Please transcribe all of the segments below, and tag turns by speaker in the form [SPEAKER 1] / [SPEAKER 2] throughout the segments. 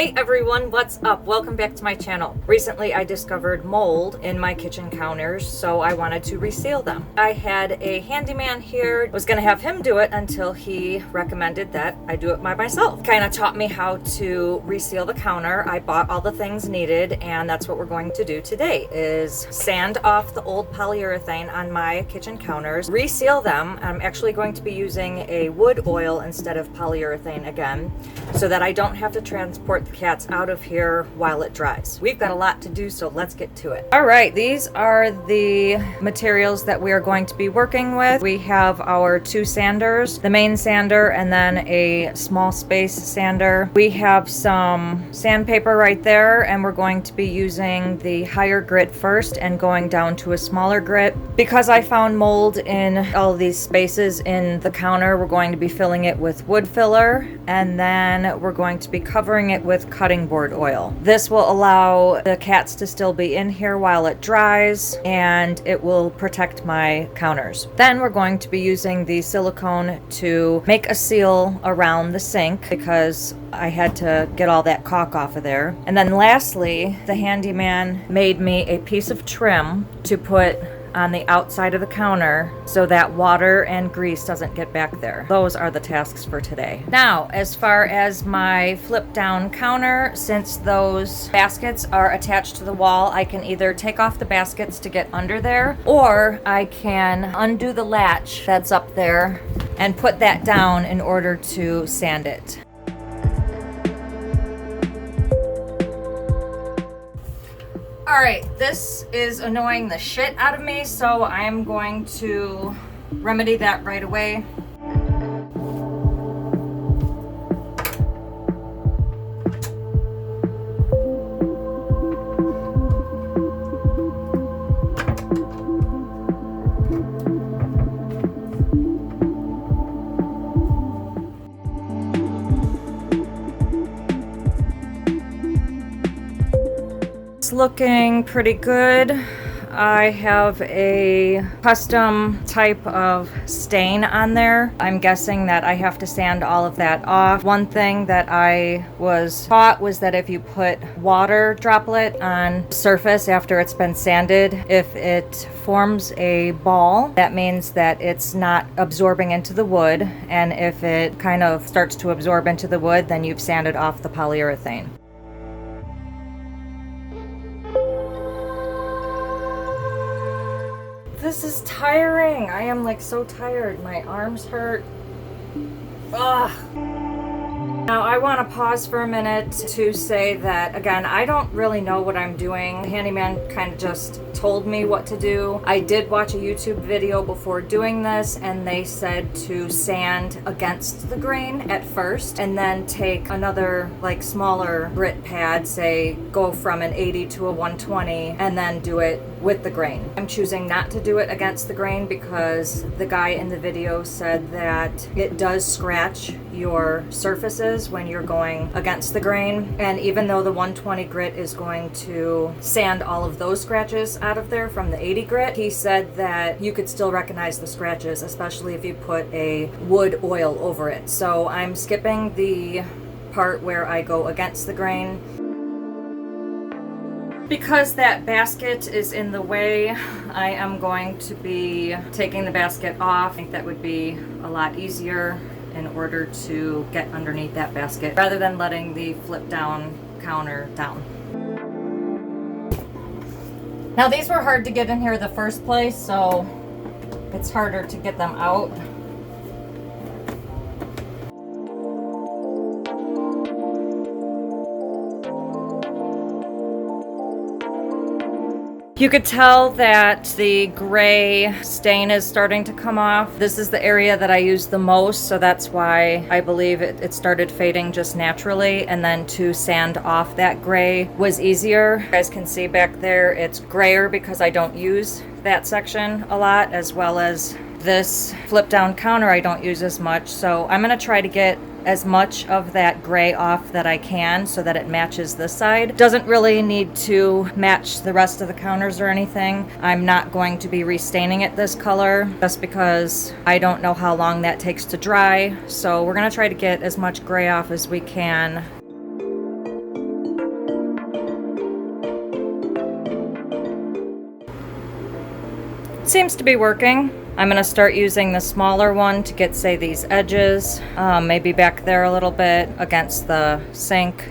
[SPEAKER 1] Hey everyone, what's up? Welcome back to my channel. Recently I discovered mold in my kitchen counters, so I wanted to reseal them. I had a handyman here, was gonna have him do it until he recommended that I do it by myself. Kind of taught me how to reseal the counter. I bought all the things needed, and that's what we're going to do today, is sand off the old polyurethane on my kitchen counters, reseal them. I'm actually going to be using a wood oil instead of polyurethane again, so that I don't have to transport the cats out of here while it dries. We've got a lot to do, so let's get to it. All right, these are the materials that we are going to be working with. We have our two sanders, the main sander and then a small space sander. We have some sandpaper right there, and we're going to be using the higher grit first and going down to a smaller grit. Because I found mold in all these spaces in the counter, we're going to be filling it with wood filler, and then we're going to be covering it with cutting board oil. This will allow the cats to still be in here while it dries, and it will protect my counters. Then we're going to be using the silicone to make a seal around the sink because I had to get all that caulk off of there. And then lastly, the handyman made me a piece of trim to put on the outside of the counter so that water and grease doesn't get back there. Those are the tasks for today. Now, as far as my flip down counter, since those baskets are attached to the wall, I can either take off the baskets to get under there, or I can undo the latch that's up there and put that down in order to sand it. Alright, this is annoying the shit out of me, so I'm going to remedy that right away. Looking pretty good. I have a custom type of stain on there. I'm guessing that I have to sand all of that off. One thing that I was taught was that if you put water droplet on surface after it's been sanded, if it forms a ball, that means that it's not absorbing into the wood, and if it kind of starts to absorb into the wood, then you've sanded off the polyurethane. This is tiring. I am like so tired. My arms hurt. Ugh. Now I want to pause for a minute to say that, again, I don't really know what I'm doing. The handyman kind of just told me what to do. I did watch a YouTube video before doing this, and they said to sand against the grain at first and then take another like smaller grit pad, say go from an 80 to a 120, and then do it with the grain. I'm choosing not to do it against the grain because the guy in the video said that it does scratch your surfaces when you're going against the grain, and even though the 120 grit is going to sand all of those scratches out of there from the 80 grit, he said that you could still recognize the scratches, especially if you put a wood oil over it. So I'm skipping the part where I go against the grain. Because that basket is in the way, I am going to be taking the basket off. I think that would be a lot easier in order to get underneath that basket rather than letting the flip down counter down. Now these were hard to get in here the first place, so it's harder to get them out. You could tell that the gray stain is starting to come off. This is the area that I use the most, so that's why I believe it started fading just naturally, and then to sand off that gray was easier. You guys can see back there it's grayer because I don't use that section a lot, as well as this flip down counter I don't use as much. So I'm gonna try to get as much of that gray off that I can so that it matches this side. Doesn't really need to match the rest of the counters or anything. I'm not going to be restaining it this color just because I don't know how long that takes to dry. So we're gonna try to get as much gray off as we can. seems to be working. I'm gonna start using the smaller one to get, say, these edges, maybe back there a little bit against the sink.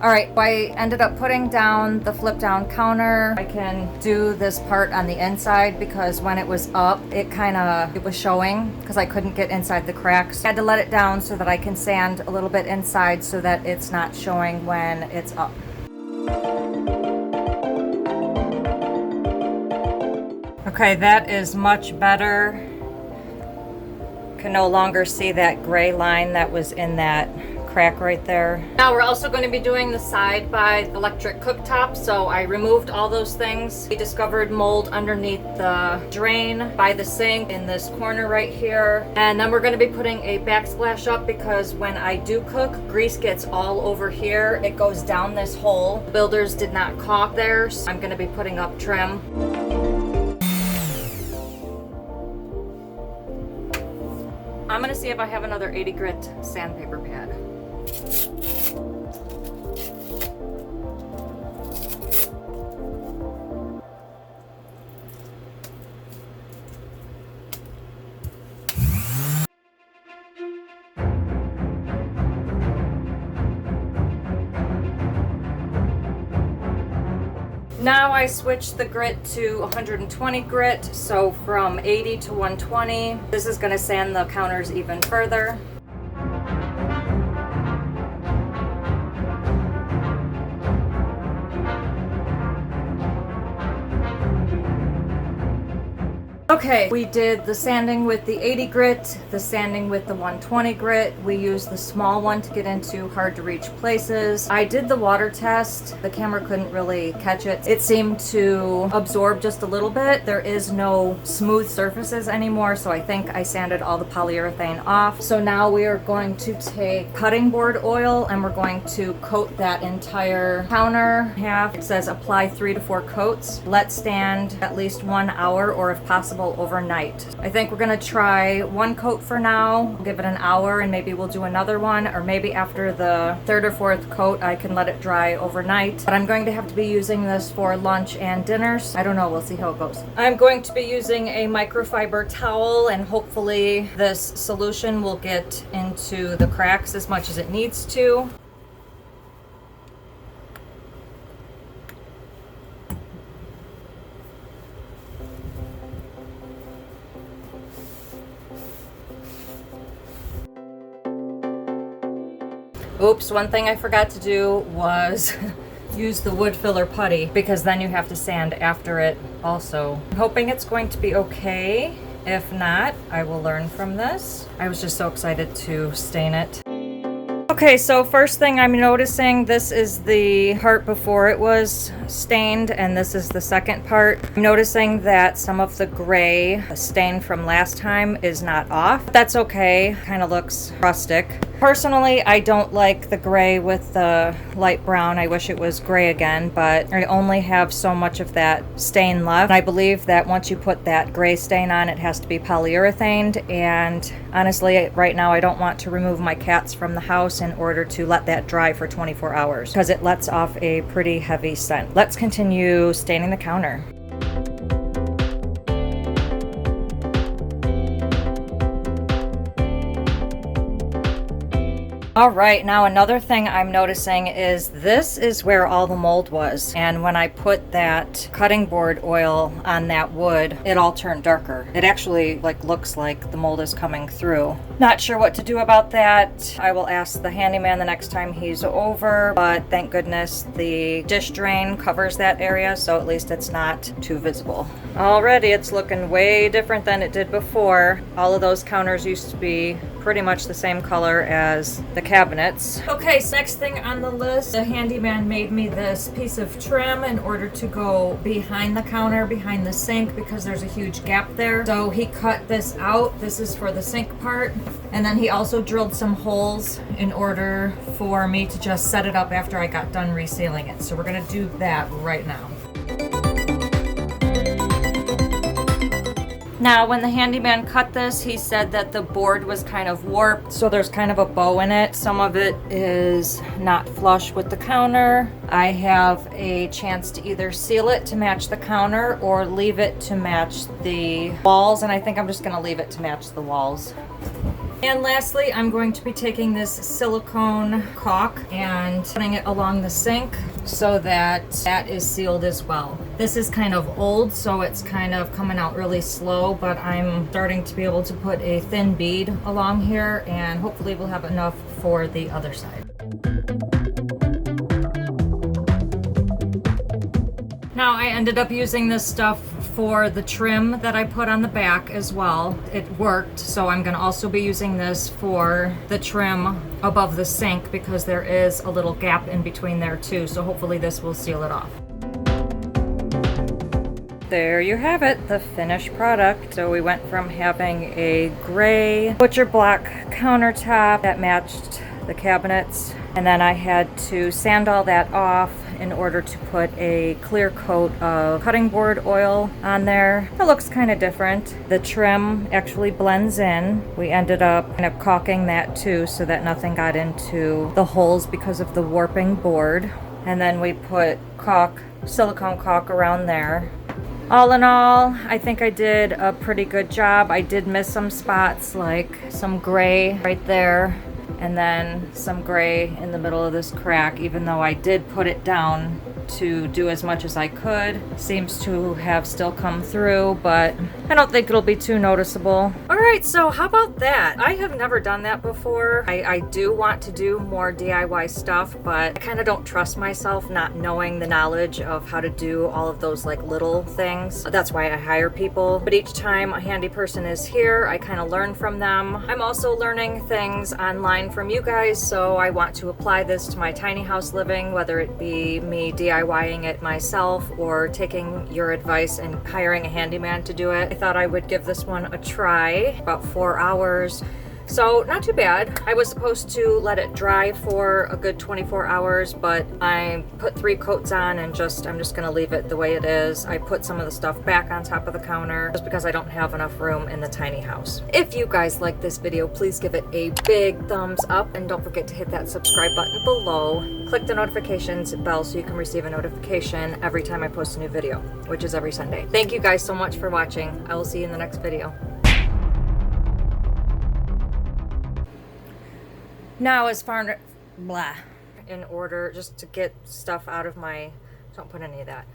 [SPEAKER 1] All right, I ended up putting down the flip down counter. I can do this part on the inside because when it was up, it was showing because I couldn't get inside the cracks. I had to let it down so that I can sand a little bit inside so that it's not showing when it's up. Okay, that is much better. Can no longer see that gray line that was in that crack right there. Now we're also going to be doing the side by electric cooktop, so I removed all those things. We discovered mold underneath the drain by the sink in this corner right here, and then we're going to be putting a backsplash up because when I do cook, grease gets all over here. It goes down this hole. Builders did not caulk there, so I'm going to be putting up trim. I'm going to see if I have another 80 grit sandpaper pad. Now I switched the grit to 120 grit, so from 80 to 120. This is going to sand the counters even further. Okay, we did the sanding with the 80 grit, the sanding with the 120 grit. We used the small one to get into hard to reach places. I did the water test. The camera couldn't really catch it. It seemed to absorb just a little bit. There is no smooth surfaces anymore, so I think I sanded all the polyurethane off. So now we are going to take cutting board oil and we're going to coat that entire counter half. It says apply 3 to 4 coats. Let stand at least 1 hour or if possible overnight. I think we're gonna try 1 coat for now, give it an hour, and maybe we'll do another one, or maybe after the 3rd or 4th coat I can let it dry overnight. But I'm going to have to be using this for lunch and dinners. I don't know, we'll see how it goes. I'm going to be using a microfiber towel and hopefully this solution will get into the cracks as much as it needs to. Oops, one thing I forgot to do was use the wood filler putty because then you have to sand after it also. I'm hoping it's going to be okay. If not, I will learn from this. I was just so excited to stain it. Okay, so first thing I'm noticing, this is the part before it was stained, and this is the second part. I'm noticing that some of the gray stain from last time is not off. That's okay, kind of looks rustic. Personally, I don't like the gray with the light brown. I wish it was gray again, but I only have so much of that stain left. I believe that once you put that gray stain on, it has to be polyurethaned, and honestly, right now I don't want to remove my cats from the house in order to let that dry for 24 hours because it lets off a pretty heavy scent. Let's continue staining the counter. All right, now another thing I'm noticing is this is where all the mold was. And when I put that cutting board oil on that wood, it all turned darker. It actually looks like the mold is coming through. Not sure what to do about that. I will ask the handyman the next time he's over, but thank goodness the dish drain covers that area, so at least it's not too visible. Already it's looking way different than it did before. All of those counters used to be pretty much the same color as the cabinets. Okay, so next thing on the list, the handyman made me this piece of trim in order to go behind the counter, behind the sink, because there's a huge gap there. So he cut this out. This is for the sink part. And then he also drilled some holes in order for me to just set it up after I got done resealing it. So we're gonna do that right now. Now, when the handyman cut this, he said that the board was kind of warped, so there's kind of a bow in it. Some of it is not flush with the counter. I have a chance to either seal it to match the counter or leave it to match the walls, and I think I'm just gonna leave it to match the walls. And lastly, I'm going to be taking this silicone caulk and putting it along the sink so that that is sealed as well. This is kind of old, so it's kind of coming out really slow, but I'm starting to be able to put a thin bead along here, and hopefully we'll have enough for the other side. Now, I ended up using this stuff for the trim that I put on the back as well. It worked, so I'm going to also be using this for the trim above the sink because there is a little gap in between there too, so hopefully this will seal it off. There you have it, the finished product. So we went from having a gray butcher block countertop that matched the cabinets, and then I had to sand all that off in order to put a clear coat of cutting board oil on there. It looks kind of different. The trim actually blends in. We ended up kind of caulking that too so that nothing got into the holes because of the warping board. And then we put caulk, silicone caulk around there. All in all, I think I did a pretty good job. I did miss some spots, like some gray right there, and then some gray in the middle of this crack, even though I did put it down to do as much as I could. Seems to have still come through, but I don't think it'll be too noticeable. All right, so how about that? I have never done that before. I do want to do more DIY stuff, but I kind of don't trust myself not knowing the knowledge of how to do all of those like little things. That's why I hire people. But each time a handy person is here, I kind of learn from them. I'm also learning things online from you guys, so I want to apply this to my tiny house living, whether it be me DIYing it myself or taking your advice and hiring a handyman to do it. I thought I would give this one a try. About 4 hours. So not too bad. I was supposed to let it dry for a good 24 hours, but I put 3 coats on and I'm just gonna leave it the way it is. I put some of the stuff back on top of the counter just because I don't have enough room in the tiny house. If you guys like this video, please give it a big thumbs up and don't forget to hit that subscribe button below. Click the notifications bell so you can receive a notification every time I post a new video, which is every Sunday. Thank you guys so much for watching. I will see you in the next video. Now, as far in order, just to get stuff out of my, don't put any of that.